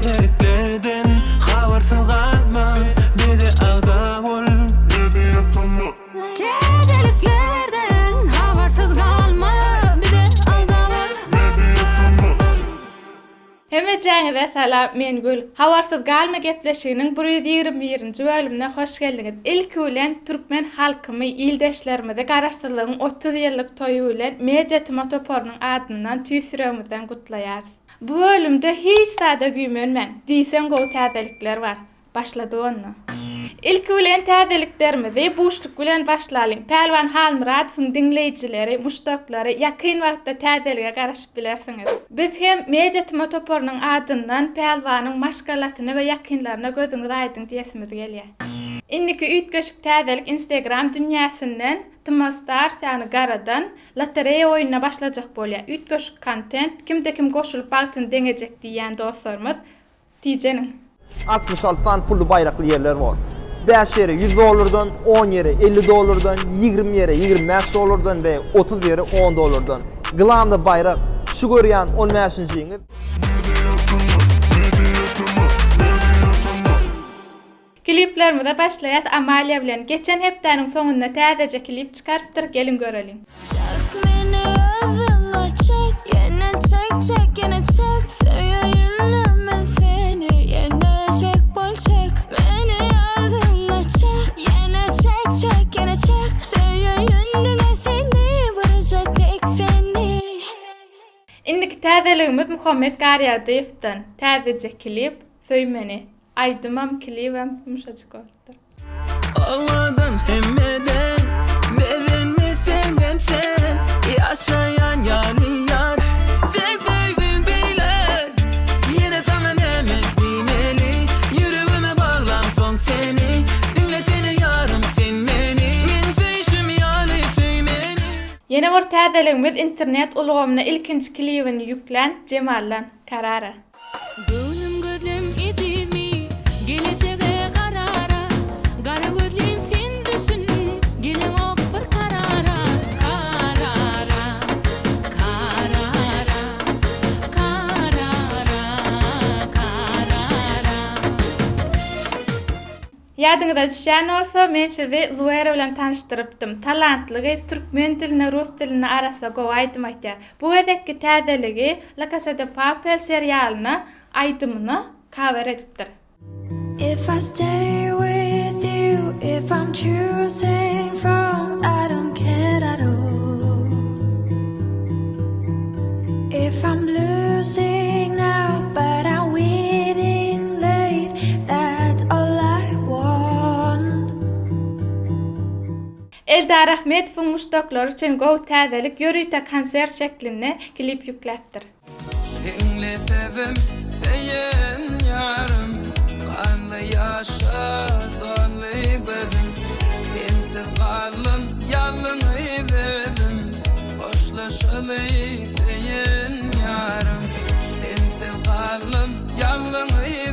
täzeliklerden habarsız kalma, bir de ağda ol, bir de yapma. Täzeliklerden habarsız kalma, bir de ağda ol, bir de yapma. Hemmejaňyza salam, men Gül. Habarsız galma gepleşiginiň 121-nji bölümine hoş geldiňiz. Ilk bilen türkmen halkymy ildeşlerimize garaşdyrlygyň 30 ýyllyk toýu bilen Mejetime Toporunyň adyndan tüýsüremizden gutlaýarys. Bu bölümde hiç sada güýmenmän. Diýsen gowy täzelikler bar. Başlady onu. İlk bilen täzeliklerimizi boşluk bilen başlaýyn. Pelwan Halmuradowyň dinleýijileri, muşdaklary ýakyn wagtda täzelige garaşyp bilersiňiz. Biz hem Mejetime Toporunyň adyndan pelwanyň maşgalasyny we ýakynlaryna gözüňiz aýdyn diýesimiz gelýär. Indiki üýtgeşik täzelik Instagram dünýäsinden Tmastar sany garadan lotereýa oýunyna başlajak bolýar. Üýtgeşik kontent kimde kim goşulyp bagtyn deňejek diýen dostlarymyz diýjenin. 66 tane pullu bayraklı yerler var. 5 yere 100 dolardan, 10 yere 50 dolardan, 20 yere 25 dolardan ve 30 yere 10 dolardan. Glamda bayrak, şu görýän 15-nji ýyl. Kliplerimize başlaýat Amalia bilen. Geçen hepdeniň soňunda täzeje klip çykarpdyr, gelin görelim. Çek meni özüňe çek, ýene çek, ýene çek. Söýüňle men seni, ýene çek, bol çek. Meni özüňe çek, ýene çek, ýene çek. Söýüňle seni, barça tek seni. Indiki täzeligimiz Muhammed Garyadyew'dan. Täzeje klip Söýmeni. Aydymam klibem yumşaçyk boldy. Avadan hemmeden, beğenmesen sen, yaşayan yar, sevdiğin bilen, yine sana hemen bilmeli, yüreğime bağlamsan seni, dinle seni yarım sen beni, men söýüşüm ýaly söýmeli. Yine bir täzeligimiz internet ulgamyna ilkinji klibini ýüklen, Cemallan Karara. Gönlüm gözlüm içimi, geleceğe karara. Kara gözlüm sen düşün, gelin ok bir karara. Karara, karara, karara, karara. Ýadyňyza düşen bolsa, men sizi Luera bilen tanışdyrypdym. Talantly türkmen diline, rus diline arasynda gowy aýdym aýtýar. Bu gedekki täzeligi La Casa de Papel serialyna aýdymyny cover edipdir. If I stay with you, if I'm choosing from, I don't care at all. If I'm losing now, but I'm winning late, that's all I want. Eldar Ahmetowyň muşdaklary üçin gowy täzelik ýörüýte konsert şeklinde klip ýükläpdir. Dinletevim seyen yarım, kanlı yaşatanlıklarım, kimsiz kalın yalını dedim, hoşlaşalı seyen yarım, kimsiz kalın yalını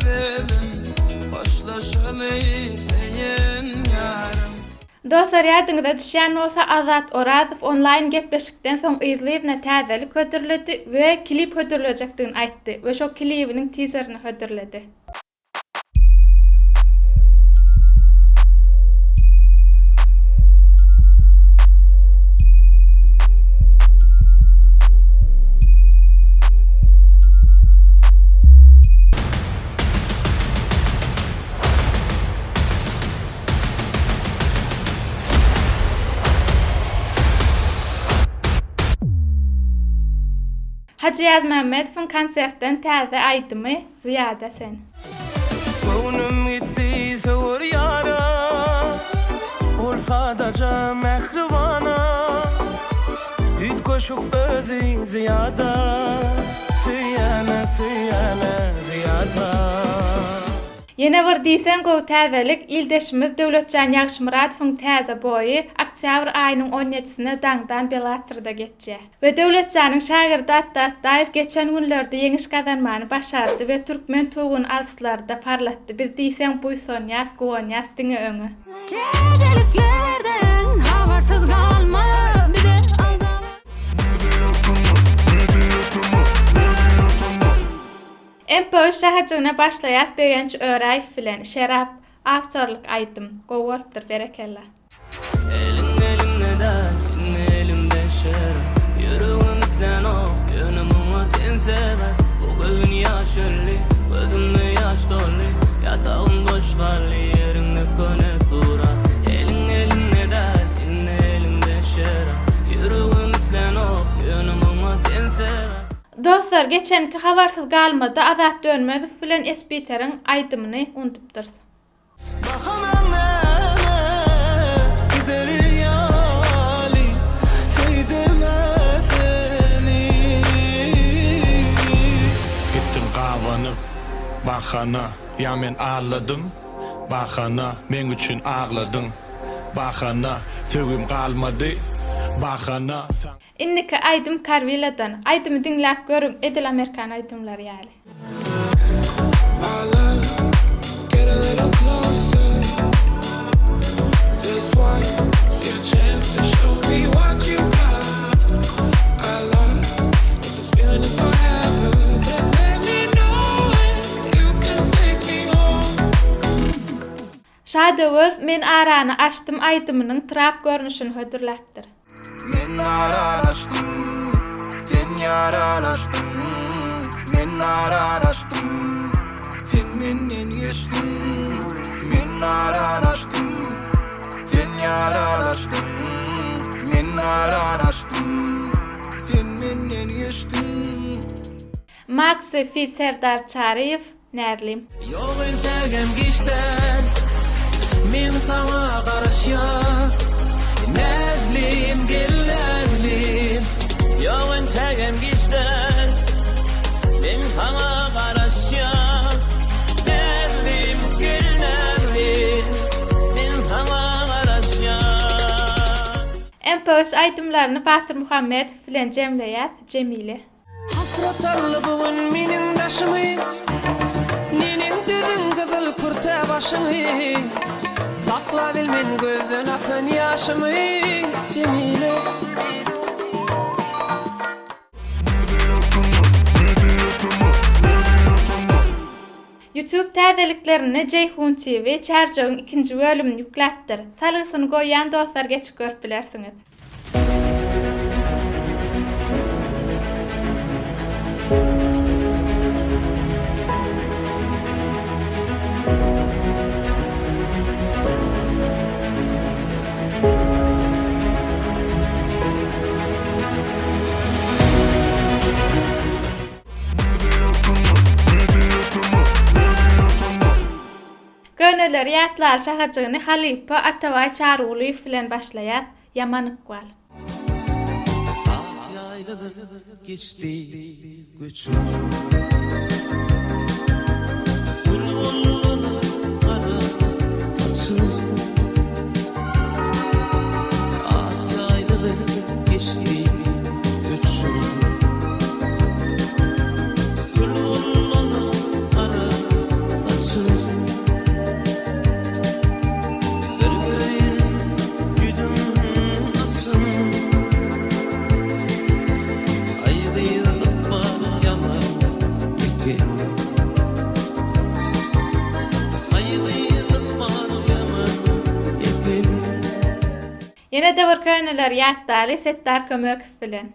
dedim, hoşlaşalı seyen yarım. Dostlar, ýadyňyza düşen bolsa Azat Orazow online gepleşikden soň izleyipne täzelik hödürledi we klip hödürlejekdigini aýtdy we şo klibiniň teaserini hödürledi. Hacı Yaz Mehmetowyň konsertden täze aýdymy Ziyada sen. Gönlüm gitti sowur yara, ol sadaca mehribana, üýtgeşik özü ziyada, süýene ziyada. Yine bir diýsen gowy täzelik ildeşimiz Döwletjan Ýagşymyradowyň täze boýy oktýabr aýynyň 17-sine daňdan Belatyrda geçýär. We Döwletjanyň şagirdi Atdaýew geçen günlerde ýeňiş gazanmany başardy we türkmen tuğun alslarda parlatdy. Biz diýsen bu Sonyas Gowanyas diňe öňe. Täzeliklerden habarsız kalma, bir de aldama. MP3 şahatygyna başlaýas beýenç Öraýew bilen Şerap awtorluk aýdym. Gowurtdyr berekella. Elimde dert, elimde şer. Yüreğim islen o, yanıma sen sever. Bu gülün yaşırlı, gözümde yaş dolu. Yatağım boş kallı, yerimde köne surat. Elimde dert, elimde şer. Yüreğim islen o, yanıma sen sever. Dostlar, geçenki habarsyz galmada Azat Dönmezov bilen Esbiter'in aýdymyny unutypdyr. Bahana, ya men ağladım. Bahana, men üçün ağladın. Bahana, tügüm kalmadı. Bahana. Inniki aýdym Karviladan. Aýdymy dinläp görüň, edil Amerikan aýdymlar ýaly. Şadöwöz men arany açdym aýdymynyň trap görnüşini hödürläpdir. Men araştım, sen yaralaştım. Men araştım, sen menden geçtin. Men araştım, sen yaralaştım. Men araştım, sen menden geçtin. Maxi Fit Serdar Çariyev, Nerlim. Yoğun tergem geçten, men sana karışyak. Nezlim gellerlim, yoğun tergem geçten. Men sana karışyak. Nezlim gellerlim, men sana karışyak. MP3 aýdymlaryny Batır Muhammedow bilen jemleýär Jemile. Hasret allı bugün menin daşımı. Nenin dedin kızıl kurta başımı. Sakla bilmen gözden akın yaşımı. Cemile. YouTube täzeliklerini Ceyhun TV Çarjogyň 2-nji bölümini ýükläpdir. Talygysyny goýan dostlar geçip görüp bilersiňiz. Gönüller ýatlar şahaçygyny Halipa Ataway Çarulyw bilen başlaýar. Ýamanyk gal. Yaylalar geçti göçüm. Gülbolunu ara taçım. Yaylalar geçti göçüm. Gülbolunu ara taçım. Ýene de bir könüller ýatdaly Settar Kömökov bilen.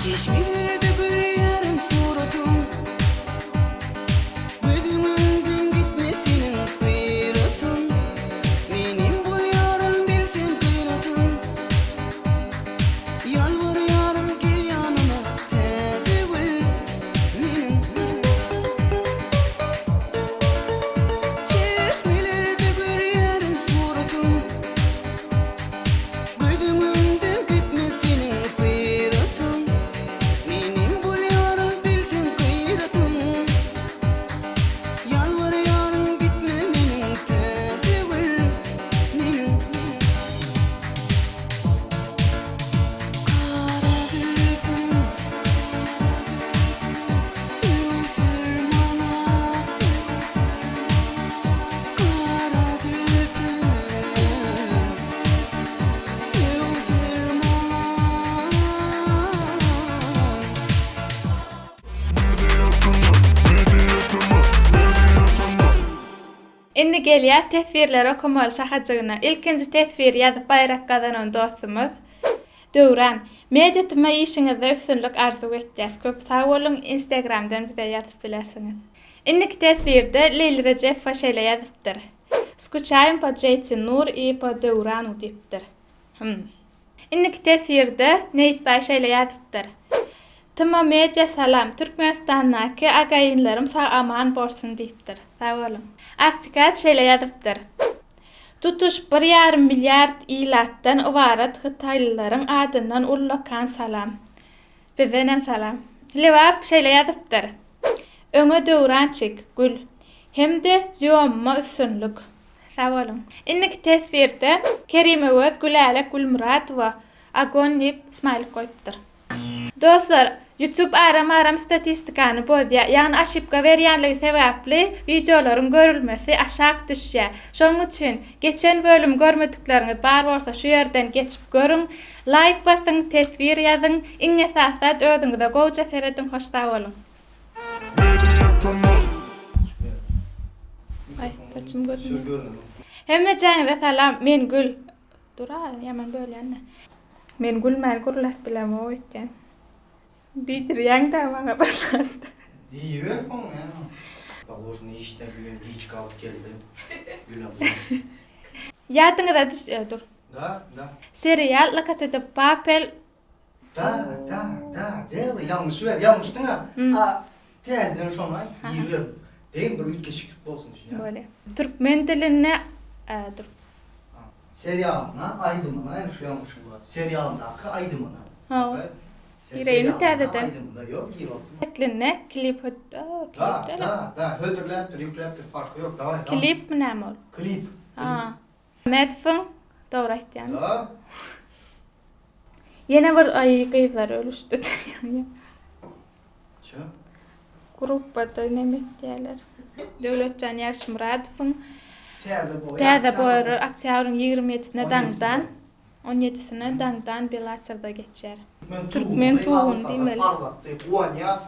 Çeşmelerde bir yarın suratın. Gözümünden gitmesinin sıratın. Benim bu yarın bilsem kıyratın. Yalvar yarın gel yanıma tezi bil. Çeşmelerde bir yarın suratın. Gözümünden gitmesinin sıratın. Indi gelýär tesvirlere okumol şahaçygyna. İlkinji tesvir ýazyp bayrak gazanan dostumuz Döwran. Mediatma işiňizde üstünlük arzu etdiňiz. Köp sag bolun, Instagramdan bize ýazyp bilersiňiz. Indiki tesvirde Leyli Recep faşeyle ýazypdyr. Skuçaýym po Jeytin Nur i po Döwran diýipdir. Indiki tesvirde Neyit Başeyle ýazypdyr. Tama media salam, Türkmenistan'daki agayinlerim sağ aman borsun diýipdir. Sağ olun. Artikat şeýle ýazypdyr. Tutuş 1,5 milyard ilatdan ibaret Hytaýlylaryň adyndan ullakan salam. Bizden salam. Lewap şeýle ýazypdyr. Öňe Döwrançyk, gül. Hemde ýomma üstünlük. Sağ olun. Indiki tesvirde Kerime Gülälek Gülmuradowa agonip ismail koyupdyr. Dostlar, YouTube aram statistikany bozýar. Ýani aşypka berýänligi sebäpli videolaryň görülmesi aşağı düşýär. Şoň üçin geçen bölüm görmedikleriniz bar bolsa şu ýerden geçip görüň. Like basyň, tesvir ýazyň, iň esasat özüňize goýja seredin, hoş sag bolun. Ay, taçym gözüm. Hemme jaňyza salam, men Gül. Dura, ýaman bölýänne. Men Gülmän gurulak bilen o etken. Bitir ýang da maňa başlandy. Diýiber bu ya. Положено işte bugün hiç kalıp geldi. Gül abla. Ýadyňyza düş, dur. Da. Serial La Casa de Papel. Da. Deli yanlış ver. Yanlıştın ha. A tezden şonu diýiber. Benim bir ütkeşiklik bolsun şu ya. Böyle. Türkmen diline dur. Serialına aydımına yani şu yanlışım var. Serialındaki aydımına. Ha. Evet. Yüreğimi täzeden. Aydımında yok ki yok. Ekline klip Da. Hödürläpdir, yükläpdir farkı yok. Davay. Klip mi näme ol? Klip. Medfin dogry aýtýan. Da. Ýene bir gyzlar ölüşdi. Çö. Gruppada näme diýerler? Döwletjan Ýaşmuradowyň Täze boýry aktýoryň 27-sine daňdan 17-sine daňdan Belarusda geçer. Türkmen tuğun diýmeli. Parlakty, Onyas,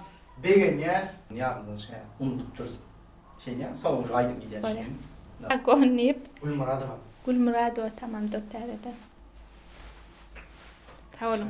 Begenias. Ýagynda şey unutup dursun. Şey ya, soňuş aydym gider. Böyle. Agonip Gülmuradowa. Gülmuradowa tamam dörtäreden. Sağ olun.